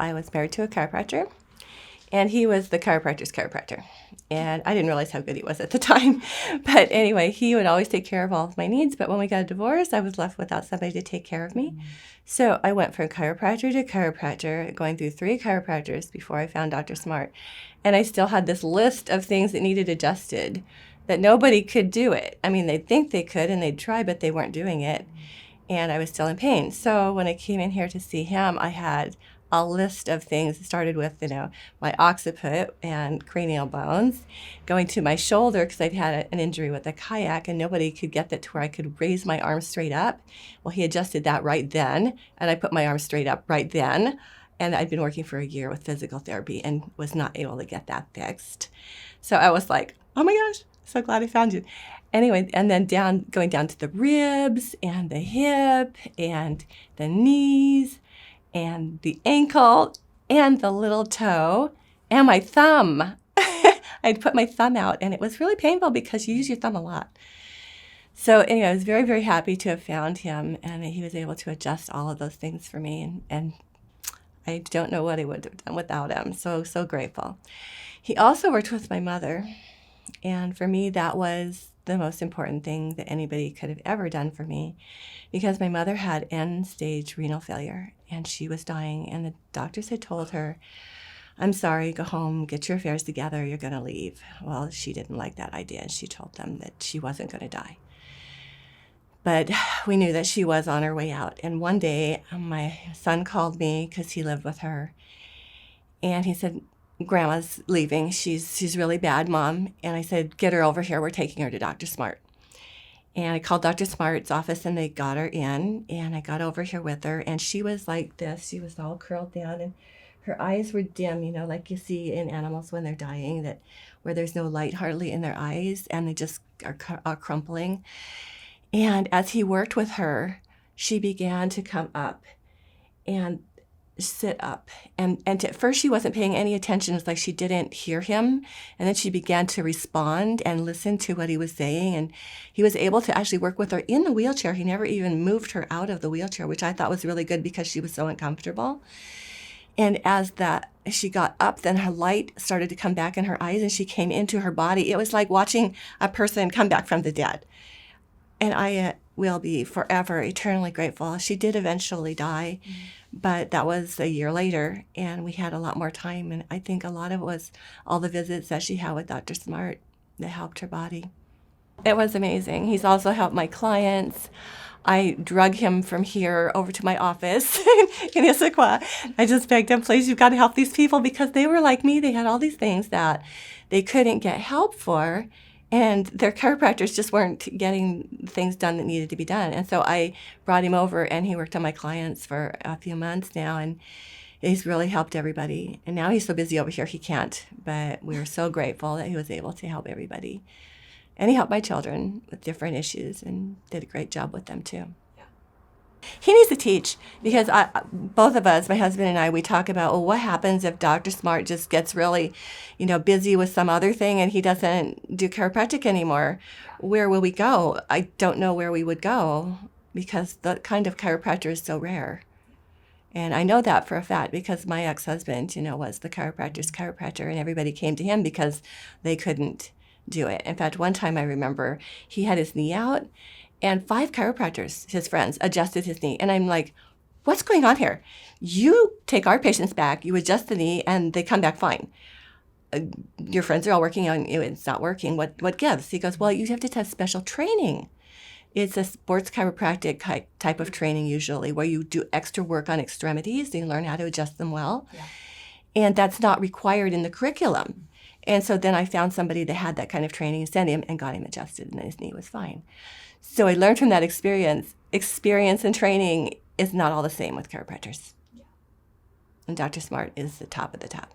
I was married to a chiropractor, and he was the chiropractor's chiropractor. And I didn't realize how good he was at the time. But anyway, he would always take care of all of my needs. But when we got a divorce, I was left without somebody to take care of me. So I went from chiropractor to chiropractor, going through 3 chiropractors before I found Dr. Smart. And I still had this list of things that needed adjusted, that nobody could do it. I mean, they'd think they could and they'd try, but they weren't doing it. And I was still in pain. So when I came in here to see him, I had a list of things. It started with, my occiput and cranial bones, going to my shoulder because I'd had an injury with a kayak and nobody could get that to where I could raise my arms straight up. Well, he adjusted that right then, and I put my arms straight up right then. And I'd been working for a year with physical therapy and was not able to get that fixed. So I was like, oh my gosh, so glad I found you. Anyway, and then going down to the ribs and the hip and the knees and the ankle and the little toe and my thumb. I'd put my thumb out, and it was really painful because you use your thumb a lot. So anyway, I was very, very happy to have found him, and he was able to adjust all of those things for me, and I don't know what I would have done without him. So grateful. He also worked with my mother, and for me, that was the most important thing that anybody could have ever done for me, because my mother had end-stage renal failure, and she was dying, and the doctors had told her, I'm sorry, go home, get your affairs together, you're going to leave. Well, she didn't like that idea, and she told them that she wasn't going to die. But we knew that she was on her way out. And one day, my son called me because he lived with her, and he said, Grandma's leaving. She's really bad, Mom. And I said, get her over here. We're taking her to Dr. Smart. And I called Dr. Smart's office, and they got her in, and I got over here with her, and she was like this. She was all curled down, and her eyes were dim, like you see in animals when they're dying, where there's no light hardly in their eyes, and they just are crumpling. And as he worked with her, she began to come up and sit up. And at first she wasn't paying any attention. It's like she didn't hear him. And then she began to respond and listen to what he was saying. And he was able to actually work with her in the wheelchair. He never even moved her out of the wheelchair, which I thought was really good because she was so uncomfortable. And as she got up, then her light started to come back in her eyes, and she came into her body. It was like watching a person come back from the dead. And I will be forever, eternally grateful. She did eventually die, but that was a year later, and we had a lot more time. And I think a lot of it was all the visits that she had with Dr. Smart that helped her body. It was amazing. He's also helped my clients. I drug him from here over to my office in Issaquah. I just begged him, please, you've got to help these people, because they were like me. They had all these things that they couldn't get help for. And their chiropractors just weren't getting things done that needed to be done. And so I brought him over, and he worked on my clients for a few months now, and he's really helped everybody. And now he's so busy over here he can't, but we're so grateful that he was able to help everybody. And he helped my children with different issues and did a great job with them too. He needs to teach, because both of us, my husband and I, we talk about, well, what happens if Dr. Smart just gets really, busy with some other thing and he doesn't do chiropractic anymore? Where will we go? I don't know where we would go, because the kind of chiropractor is so rare. And I know that for a fact because my ex-husband, was the chiropractor's chiropractor, and everybody came to him because they couldn't do it. In fact, one time I remember he had his knee out, and 5 chiropractors, his friends, adjusted his knee. And I'm like, what's going on here? You take our patients back, you adjust the knee, and they come back fine. Your friends are all working on you, it's not working. What gives? He goes, well, you have to have special training. It's a sports chiropractic type of training usually, where you do extra work on extremities, and you learn how to adjust them well. Yeah. And that's not required in the curriculum. And so then I found somebody that had that kind of training and sent him and got him adjusted, and his knee was fine. So I learned from that experience. Experience and training is not all the same with chiropractors. Yeah. And Dr. Smart is the top of the top.